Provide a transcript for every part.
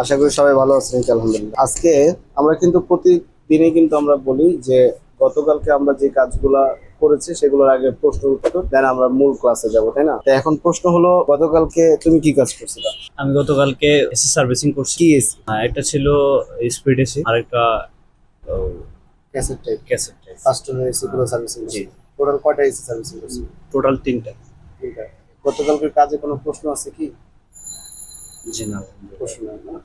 আশা করি সবাই ভালো আছেন, আলহামদুলিল্লাহ। আজকে আমরা কিন্তু প্রতিদিনই কিন্তু আমরা বলি যে গতকালকে আমরা যে কাজগুলা করেছি সেগুলোর আগে প্রশ্ন উত্তর দেন আমরা মূল ক্লাসে যাব, তাই না? তো এখন প্রশ্ন হলো, গতকালকে তুমি কি কাজ করছিলা? আমি গতকালকে এসি সার্ভিসিং করছি। কি এসি? একটা ছিল স্পিড এসি আর একটা cassette type? Cassette type. Customer AC গুলো সার্ভিসিং করছি। টোটাল কয়টা এসি সার্ভিসিং করছি? টোটাল তিনটা। তিনটা। গতকালকের কাজে কোনো প্রশ্ন আছে কি? জি না। প্রশ্ন নাই না?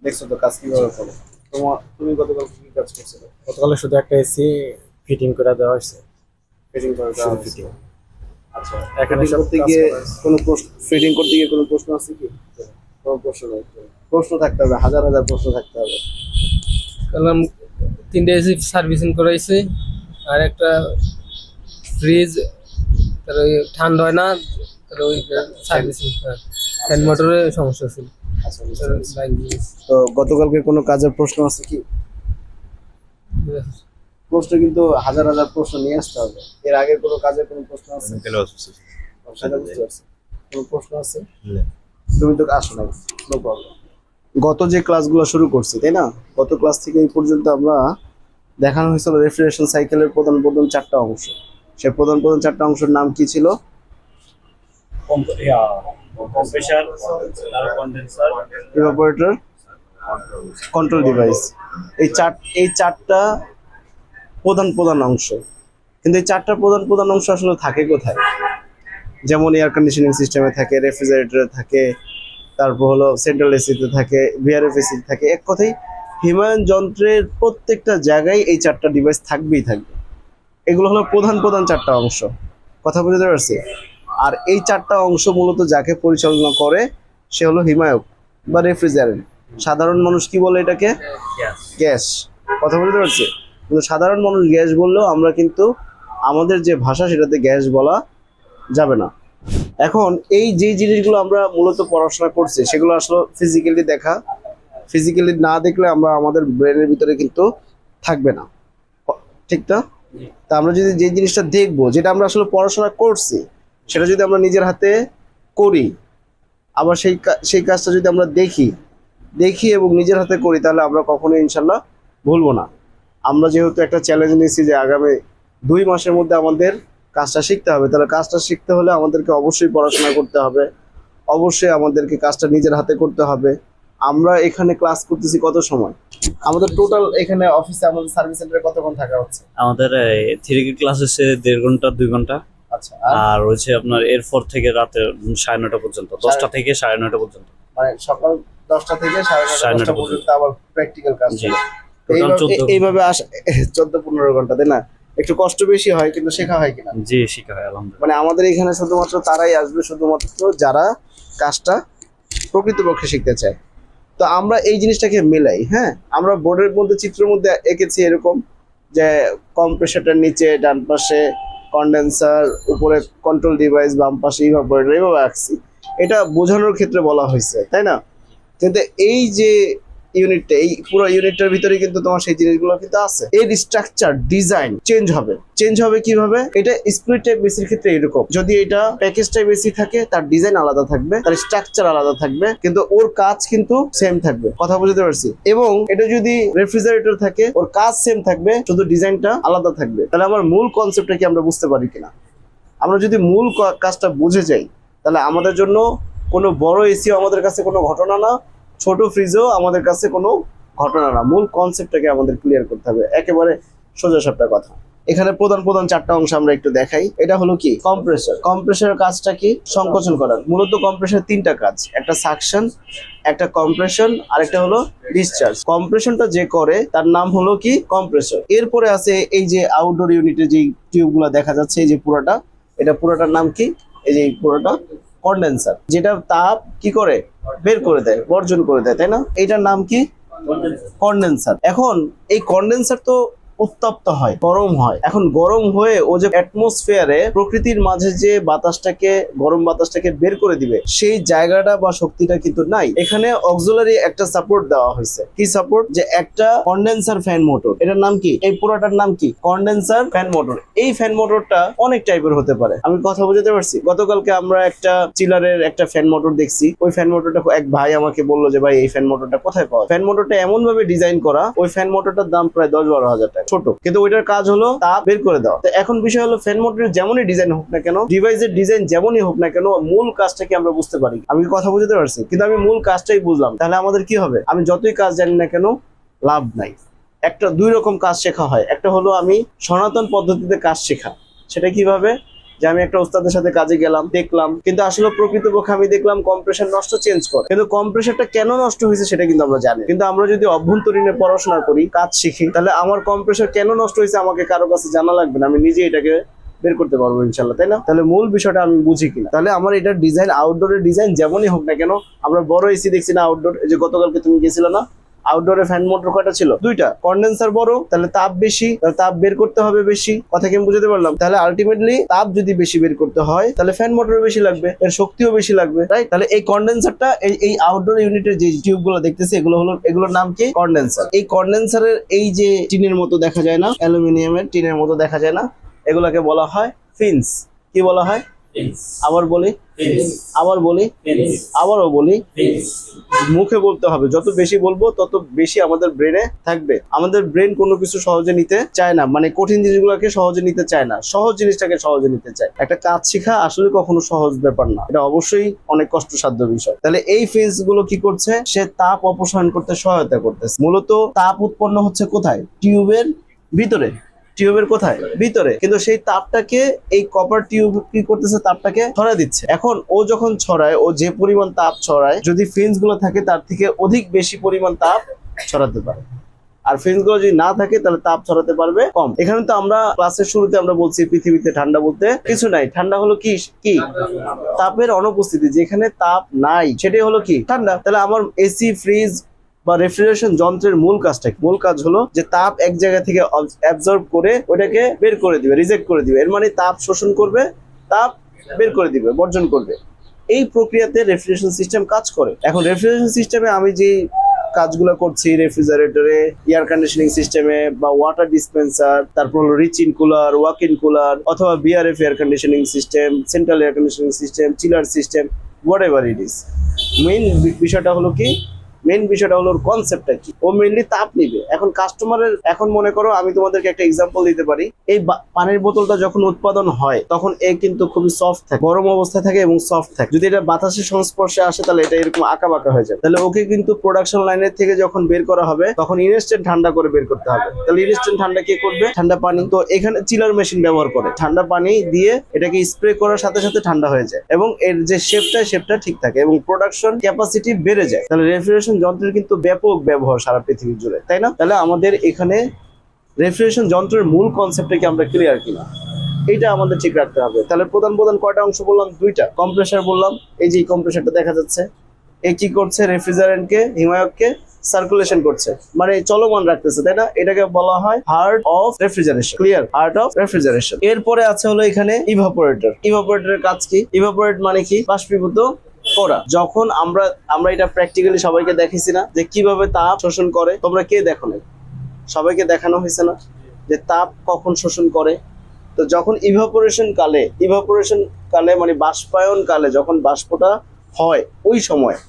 দেখছো তো কাজ কিভাবে করে। তুমি গতকালকে কি কাজ করছিলে? গতকালে শুধু একটা এসি ফিটিং করে দেওয়া হয়েছে। ফিটিং করে দেওয়া শুধু হয়েছে। ফিটিং। আচ্ছা, এখানে ফিটিং সব করতে কাজ গিয়ে করা হয়েছে। কোনো প্রশ্ন, ফিটিং করতে গিয়ে কোনো প্রশ্ন আছে কি? কোনো প্রশ্ন নাই। প্রশ্ন থাকতে হবে, হাজার হাজার প্রশ্ন থাকতে হবে। কারণ তিনটে এসি সার্ভিসিং করাইছি, আর একটা ফ্রিজ তার ওই ঠান্ডা হয় না, তার ওই সার্ভিসিং ফ্যান মোটরের সমস্যা ছিল। আচ্ছা, বুঝতে তার পেরেছি। লাইন দিয়েছি। তো গতকালকে কোনো কাজের প্রশ্ন আছে কি? প্রশ্ন কিন্তু হাজার হাজার প্রশ্ন নিয়ে আসতে হবে। এর আগে কোনো কাজের কোনো প্রশ্ন আছে? সেটা বুঝতে পারছি। কোনো প্রশ্ন আছে? তুমি তো আসো নাই, নো প্রবলেম। গত যে ক্লাসগুলো শুরু করছি, তাই না? গত ক্লাস থেকে এই পর্যন্ত আমরা দেখানো হয়েছিল রেফ্রিজারেশন সাইকেলের প্রধান প্রধান চারটা অংশ। সে প্রধান প্রধান চারটা অংশের নাম কি ছিল? Compressor, condenser, evaporator, control device. এই চারটা প্রধান প্রধান অংশ। কিন্তু এই চারটা প্রধান প্রধান অংশ আসলে থাকে কোথায়? যেমন এয়ার কন্ডিশনিং সিস্টেমে থাকে, রেফ্রিজারেটরে থাকে, তারপর হলো সেন্ট্রাল এসিতে থাকে, ভিআরএফ এসিতে থাকে। এক কথায় হিমায়ন যন্ত্রের প্রত্যেকটা জায়গায় এই চারটা ডিভাইস থাকবেই থাকবে। এগুলো হলো প্রধান প্রধান চারটা অংশ। কথা বুঝতে পারছি? আর এই চারটা অংশ মূলত যাকে পরিচালনা করে সে হলো হিমায়ক বা রেফ্রিজারেন্ট। সাধারণ মানুষ কি বলে এটাকে? গ্যাস। কথা বুঝতে পারছি? কিন্তু সাধারণ মানুষ গ্যাস বললেও আমরা কিন্তু আমাদের যে ভাষা সেটাতে গ্যাস বলা যাবে না। এখন এই যে জিনিসগুলো আমরা মূলত পড়াশোনা করছি সেগুলো আসলে ফিজিক্যালি দেখা, ফিজিক্যালি না দেখলে আমরা আমাদের ব্রেনের ভিতরে কিন্তু থাকবে না, ঠিক না? তা আমরা যদি যে জিনিসটা দেখবো, যেটা আমরা আসলে পড়াশোনা করছি, সেটা যদি আমরা নিজের হাতে করি, আবার সেই কাজটা যদি আমরা দেখি এবং নিজের হাতে করি, তাহলে আমরা কখনোই ইনশাল্লাহ ভুলবো না। আমরা যেহেতু একটা চ্যালেঞ্জ নিয়েছি যে আগামী 2 মাসের মধ্যে আমাদের কাজটা শিখতে হবে, তাহলে কাজটা শিখতে হলে আমাদেরকে অবশ্যই পড়াশোনা করতে হবে, অবশ্যই আমাদেরকে কাজটা নিজের হাতে করতে হবে। আমরা এখানে ক্লাস করতেছি কত সময়? আমাদের টোটাল এখানে অফিসে আমাদের সার্ভিস সেন্টারে কতক্ষণ থাকা হচ্ছে? আমাদের থিওরি ক্লাস হচ্ছে 1.5 ঘন্টা 2 ঘন্টা। আচ্ছা, আর আর হচ্ছে আপনার এরপর থেকে রাতে 9:30 পর্যন্ত, 10টা থেকে 9:30 পর্যন্ত। মানে সকাল 10টা থেকে 9:30 9:30 পর্যন্ত আবার প্র্যাকটিক্যাল কাজ জি। চলে। টোটাল 14। এইভাবে 14-15 ঘন্টা, তাই না? একটু কষ্ট বেশি হয়, কিন্তু শেখা হয় কিনা? জি, শিখা হয় আলহামদুলিল্লাহ। মানে আমাদের এখানে শুধুমাত্র তারাই আসবে, শুধুমাত্র যারা কাজটা প্রকৃতপক্ষে শিখতে চায়। তো আমরা এই জিনিসটাকে মেলাই। হ্যাঁ, আমরা বোর্ডের মধ্যে চিত্রের মধ্যে এঁকেছি এরকম যে কম্প্রেসারটার নিচে ডান পাশে কন্ডেন্সার, উপরে কন্ট্রোল ডিভাইস, বাম পাশে ইভাপোরেটর, এইভাবে আঁকছি। এটা বোঝানোর ক্ষেত্রে বলা হয়েছে, তাই না? কিন্তু এই যে ইউনিটটা, এই পুরো ইউনিটটার ভিতরে কিন্তু তোমার সেই জিনিসগুলো কিন্তু আছে। এর স্ট্রাকচার, ডিজাইন চেঞ্জ হবে কিভাবে? এটা স্প্লিট টাইপ বেসির ক্ষেত্রে এরকম, যদি এটা প্যাকেজ টাইপ বেসি থাকে তার ডিজাইন আলাদা থাকবে, তার স্ট্রাকচার আলাদা থাকবে, কিন্তু ওর কাজ কিন্তু সেম থাকবে। কথা বুঝতে পারছি? এবং এটা যদি রেফ্রিজারেটর থাকে, ওর কাজ সেম থাকবে, শুধু ডিজাইনটা আলাদা থাকবে। তাহলে আমার মূল কনসেপ্টটা কি আমরা বুঝতে পারি কিনা? আমরা যদি মূল কাজটা বুঝে যাই, তাহলে আমাদের জন্য কোনো বড় এসিও আমাদের কাছে কোনো ঘটনা না, ছোট ফ্রিজও আমাদের কাছে কোনো ঘটনা না। মূল কনসেপ্টটাকে আমাদের ক্লিয়ার করতে হবে, একেবারে সোজা সাপটা কথা। এখানে প্রধান প্রধান চারটা অংশ আমরা একটু দেখাই। এটা হলো কি? কম্প্রেসর। কম্প্রেসরের কাজটা কি? সংকোচন করা। মূলত কম্প্রেসর তিনটা কাজ, একটা সাকশন, একটা কম্প্রেশন, আর একটা হলো ডিসচার্জ। কম্প্রেশনটা যে করে তার নাম হলো কি? কম্প্রেসর। এরপরে আছে এই যে আউটডোর ইউনিটে যে টিউবগুলো দেখা যাচ্ছে, এই যে পুরোটা, এটা পুরোটার নাম কি? এই যে পুরোটা কন্ডেন্সার, যেটা তাপ কি করে? বের করে দেয়, বর্জন করে দেয়, তাই না? এটার নাম কি? কন্ডেন্সার। এখন এই কন্ডেন্সার তো উত্তপ্ত হয়, গরম হয়। এখন গরম হয়ে ও যে অ্যাটমসফিয়ারে প্রকৃতির মাঝে যে বাতাসটাকে, গরম বাতাসটাকে বের করে দিবে, সেই জায়গাটা বা শক্তিটা কিন্তু নাই। এখানে অক্সিলারি একটা সাপোর্ট দেওয়া হয়েছে। কি সাপোর্ট? যে একটা কন্ডেন্সার ফ্যান মোটর। এটার নাম কি? এই পুরোটার নাম কি? Condenser fan motor. এই ফ্যান মোটরটা অনেক টাইপের হতে পারে। আমি কথা বুঝতে পারছি? গতকালকে আমরা একটা চিলারের একটা ফ্যান মোটর দেখছি। ওই ফ্যান মোটরটা এক ভাই আমাকে বললো যে ভাই এই ফ্যান মোটরটা কোথায় পাওয়া? ফ্যান মোটরটা এমন ভাবে ডিজাইন করা, ওই ফ্যান মোটরটার দাম প্রায় 10-12 হাজার টাকা, ছোট, কিন্তু ওইটার কাজ হলো তাপ বের করে দেওয়া। তো এখন বিষয় হলো ফ্যান মোটরের যেমনই ডিজাইন হোক না কেন, ডিভাইসের ডিজাইন যেমনই হোক না কেন, মূল কাজটা কি আমরা বুঝতে পারি? আমি কি কথা বুঝতে পারছি? কিন্তু আমি মূল কাজটাই বুঝলাম, তাহলে আমাদের কি হবে? আমি যতই কাজ জানি না কেন, লাভ নাই। একটা দুই রকম কাজ শেখা হয়। একটা হলো আমি সনাতন পদ্ধতিতে কাজ শেখা। সেটা কিভাবে? যে আমি একটা ওস্তাদের সাথে কাজে গেলাম, দেখলাম, কিন্তু আসলে প্রকৃতপক্ষে আমি দেখলাম কম্প্রেসার নষ্ট, চেঞ্জ করে। কিন্তু কম্প্রেসারটা কেন নষ্ট হয়েছে সেটা কিন্তু আমরা জানি। কিন্তু আমরা যদি অভ্যন্তরীণে পড়াশোনা করি, কাজ শিখি, তাহলে আমার কম্প্রেসার কেন নষ্ট হয়েছে আমাকে কারো কাছে জানা লাগবে না, আমি নিজে এটাকে বের করতে পারবো ইনশাল্লাহ, তাই না? তাহলে মূল বিষয়টা আমি বুঝি কিনা। তাহলে আমার এটার ডিজাইন, আউটডোরের ডিজাইন যেমনই হোক না কেন, আমরা বড় এসি দেখছি না আউটডোর, এই যে গতকালকে তুমি গেছিলে না, আউটডোরে ফ্যান মোটর কয়টা ছিল? 2টা। কন্ডেন্সার বড়, তাহলে তাপ বেশি, তাহলে তাপ বের করতে হবে বেশি। কথা কি আমি বুঝতে পারলাম? তাহলে আলটিমেটলি তাপ যদি বেশি বের করতে হয়, তাহলে ফ্যান মোটর বেশি লাগবে, এর শক্তিও বেশি লাগবে, রাইট? তাহলে এই কন্ডেন্সারটা, এই আউটডোর ইউনিটের যে টিউব গুলো দেখতেছি, এগুলোর নাম কি? কন্ডেন্সার। এই কন্ডেন্সারের এই যে টিনের মতো দেখা যায় না, অ্যালুমিনিয়ামের টিনের মতো দেখা যায় না, এগুলাকে বলা হয় ফিন্স। কি বলা হয়? আবার বলি, আবারও বলি, মুখে বলতে হবে। যত বেশি বলবো তত বেশি আমাদের ব্রেনে থাকবে। আমাদের ব্রেন কোনো কিছু সহজে নিতে চায় না, মানে কঠিন জিনিসগুলোকে সহজে নিতে চায় না, সহজ জিনিসটাকে সহজে নিতে চায়। একটা কাজ শেখা আসলে কখনো সহজ ব্যাপার না, এটা অবশ্যই অনেক কষ্টসাধ্য বিষয়। তাহলে এই ফেন্স গুলো কি করছে? সে তাপ অপসারণ করতে সহায়তা করতেছে। মূলত তাপ উৎপন্ন হচ্ছে কোথায়? টিউবের ভিতরে। টিউবের কোথায়? ভিতরে। কিন্তু সেই তাপটাকে এই কপার টিউব কি করতেছে? তাপটাকে ছড়ায় দিচ্ছে। এখন ও যখন ছড়ায়, ও যে পরিমাণ তাপ ছড়ায়, যদি ফিন্স গুলো থাকে তার থেকে অধিক বেশি পরিমাণ তাপ ছড়াতে পারে। আর ফিন্স গুলো যদি না থাকে তাহলে তাপ ছড়াতে পারবে কম। এখানে তো আমরা ক্লাসের শুরুতে আমরা বলছি পৃথিবীতে ঠান্ডা বলতে কিছু নাই। ঠান্ডা হলো কি? তাপের অনুপস্থিতি। যেখানে তাপ নাই সেটাই হলো কি? ঠান্ডা। তাহলে আমার এসি, ফ্রিজ বা রেফ্রিজারেশন যন্ত্রের মূল কাজটা, মূল কাজ হলো যে তাপ এক জায়গা থেকে অ্যাবজর্ব করে ওটাকে বের করে দিবে, রিজেক্ট করে দিবে। এর মানে তাপ শোষণ করবে, তাপ বের করে দিবে, বর্জন করবে। এই প্রক্রিয়াতে রেফ্রিজারেশন সিস্টেম কাজ করে। এখন রেফ্রিজারেশন সিস্টেমে আমি যে কাজগুলো করছি, রেফ্রিজারেটরে, এয়ার কন্ডিশনিং সিস্টেমে বা ওয়াটার ডিসপেন্সার, তারপর হলো reach in cooler, walk in cooler, অথবা VRF air conditioning system, central air conditioning system, chiller system, whatever it is, main বিষয়টা হলো কি? মেইন বিষয়টা হলো কনসেপ্টটা কি? ও মেইনলি তাপ নিবে। এখন কাস্টমারের, এখন মনে করো আমি তোমাদেরকে একটা এক্সাম্পল দিতে পারি। এই পানির বোতলটা যখন উৎপাদন হয় তখন এ কিন্তু খুবই সফট থাকে, গরম অবস্থায় থাকে এবং সফট থাকে। যদি এটা বাতাসের সংস্পর্শে আসে তাহলে এটা এরকম আঁকা বাঁকা হয়ে যায়। তাহলে ওকে কিন্তু প্রোডাকশন লাইনের থেকে যখন বের করা হবে তখন ইনস্ট্যান্ট ঠান্ডা করে বের করতে হবে। তাহলে ইনস্ট্যান্ট ঠান্ডা কে করবে? ঠান্ডা পানি। তো এখানে চিলার মেশিন ব্যবহার করে ঠান্ডা পানি দিয়ে এটাকে স্প্রে করার সাথে সাথে ঠান্ডা হয়ে যায় এবং এর যে শেপটা ঠিক থাকে এবং প্রোডাকশন ক্যাপাসিটি বেড়ে যায়। তাহলে রেফ্রিজারেশন যন্ত্রের কিন্তু ব্যাপক ব্যবহার সারা পৃথিবী জুড়ে, তাই না? তাহলে আমাদের এখানে রেফ্রিজারেশন যন্ত্রের মূল কনসেপ্টটা কি আমরা ক্লিয়ার কিনা, এইটা আমাদের ঠিক রাখতে হবে। তাহলে প্রধান কয়টা অংশ বললাম? 2টা। কম্প্রেসার বললাম, এই যে কম্প্রেসারটা দেখা যাচ্ছে, এ কি করছে? রেফ্রিজারেন্টকে, হিমায়ককে সার্কুলেশন করছে, মানে চলমান রাখতেছে, তাই না? এটাকে বলা হয় heart of refrigeration. Clear? Heart of refrigeration. এরপরে আছে হলো এখানে ইভাপোরেটর। ইভাপোরেটরের কাজ কি? ইভাপোরেট মানে কি? বাষ্পীভূত করা। যখন আমরা এটা প্র্যাকটিক্যালি সবাইকে দেখিছি না যে কিভাবে তাপ শোষণ করে? তোমরা কে দেখো না? সবাইকে দেখানো হয়েছে না যে তাপ কখন শোষণ করে? তো যখন ইভাপোরেশন কালে মানে বাষ্পায়ন কালে যখন বাষ্পটা হয়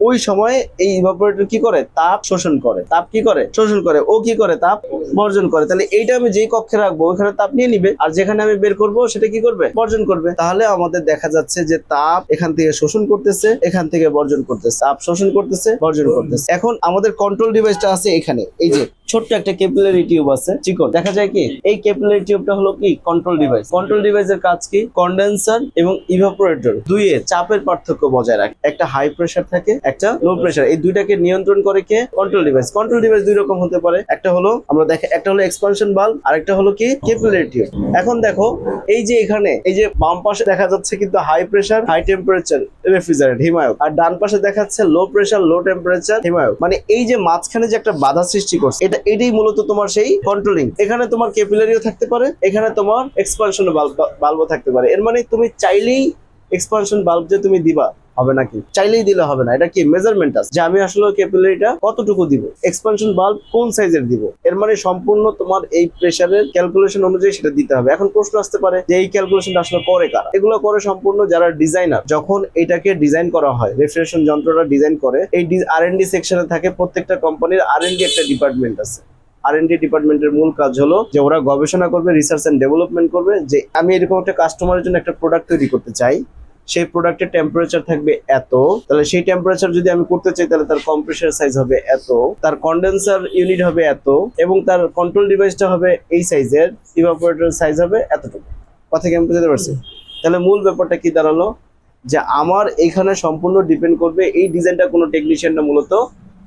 ওই সময় এই ইভাপোরেটর কি করে? তাপ শোষণ করে। তাপ কি করে? শোষণ করে। ও কি করে? তাপ বর্জন করে। তাহলে এইটা আমি যেই কক্ষে রাখবো ওইখানে তাপ নিয়ে নিবে, আর যেখানে আমি বের করব সেটা কি করবে? বর্জন করবে। তাহলে আমাদের দেখা যাচ্ছে যে তাপ এখান থেকে শোষণ করতেছে, এখান থেকে বর্জন করতেছে, তাপ শোষণ করতেছে, বর্জন করতেছে। এখন আমাদের কন্ট্রোল ডিভাইসটা আছে এখানে, এই যে ছোট্ট একটা ক্যাপিলারি টিউব আছে, চিকন দেখা যায় কি? এই ক্যাপিলারি টিউবটা হলো কি? Control device. কন্ট্রোল ডিভাইসের কাজ কি? কন্ডেন্সার এবং ইভাপোরেটর দুইয়ের চাপের পার্থক্য বজায় রাখে। একটা হাই প্রেসার থাকে, একটা লো প্রেসার। এই দুইটাকে নিয়ন্ত্রণ করে কে? Control device. কন্ট্রোল ডিভাইস দুই রকম হতে পারে। একটা হলো একটা হলো এক্সপানশন বাল্ব, আর একটা হলো কি? Capillary tube. এখন দেখো এই যে এখানে এই যে বাম পাশে দেখা যাচ্ছে কিন্তু high pressure high temperature refrigerant হিমায়ক, আর ডান পাশে দেখাচ্ছে লো প্রেসার লো টেম্পারেচার হিমায়ক। মানে এই যে মাঝখানে যে একটা বাধা সৃষ্টি করছে, এটা এটাই মূলত তোমার সেই কন্ট্রোলিং। এখানে তোমার ক্যাপিলারিও থাকতে পারে, এখানে তোমার এক্সপানশন বাল্বও থাকতে পারে। এর মানে তুমি চাইলেই এক্সপানশন বাল্ব যে তুমি দিবা হবে নাকি, চাইলেই দিলে হবে না। এটা কি মেজারমেন্ট আছে যে আমি আসলে ক্যাপিলারিটা কতটুকু দিব, এক্সপানশন বাল্ব কোন সাইজের দিব। এর মানে সম্পূর্ণ তোমার এই প্রেসারের ক্যালকুলেশন অনুযায়ী সেটা দিতে হবে। এখন প্রশ্ন আসতে পারে যে এই ক্যালকুলেশনটা আসলে করে কারা? এগুলো করে সম্পূর্ণ যারা ডিজাইনার। যখন এটাকে ডিজাইন করা হয়, রেফ্রিজারেশন যন্ত্রটা ডিজাইন করে, এই R&D সেকশনে থাকে। প্রত্যেকটা কোম্পানির R&D একটা ডিপার্টমেন্ট আছে। R&D ডিপার্টমেন্টের মূল কাজ হলো যে ওরা গবেষণা করবে, রিসার্চ এন্ড ডেভেলপমেন্ট করবে, যে আমি এরকম একটা কাস্টমারের জন্য একটা প্রোডাক্ট তৈরি করতে চাই, সেই প্রোডাক্টের টেম্পারেচার থাকবে এত, তাহলে সেই টেম্পারেচার যদি আমি করতে চাই তাহলে তার কম্প্রেসার সাইজ হবে এত, তার কন্ডেন্সার ইউনিট হবে এত, এবং তার কন্ট্রোল ডিভাইসটা হবে এই সাইজের, ইভাপোরেটর সাইজ হবে এতটুকু। কথা কি আমি বুঝতে পারছি? তাহলে মূল ব্যাপারটা কি দাঁড়ালো যে আমার এখানে সম্পূর্ণ ডিপেন্ড করবে, এই ডিজাইনটা কোনো টেকনিশিয়ানরা মূলত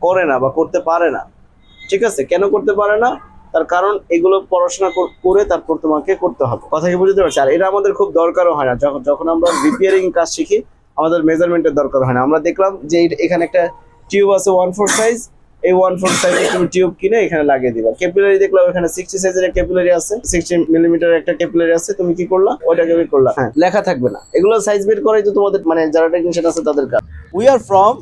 করে না বা করতে পারে না। ঠিক আছে, কেন করতে পারে না? তার কারণ এগুলো পড়াশোনা করে তারপর তোমাকে করতে হবে। কথা কি বুঝতে পারছি? আর এটা আমাদের খুব দরকারও হয় না। যখন আমরা রিপেয়ারিং কাজ শিখি আমাদের মেজারমেন্টের দরকার হয় না। আমরা দেখলাম যে এখানে একটা টিউব আছে 1/4 সাইজ, এই 1/4 সাইজের তুমি টিউব কিনে এখানে লাগিয়ে দিবা। ক্যাপিলারি দেখলাম এখানে 60 সাইজের একটা ক্যাপিলারি আছে, 60 মিলিমিটার একটা ক্যাপিলারি আছে, তুমি কি করলা? ওইটাকে বের করলা। হ্যাঁ, লেখা থাকবে না। এগুলো সাইজ বের করাই তো তোমাদের মানে যারা টেকনিশিয়ান আছে তাদের কাজ। We are from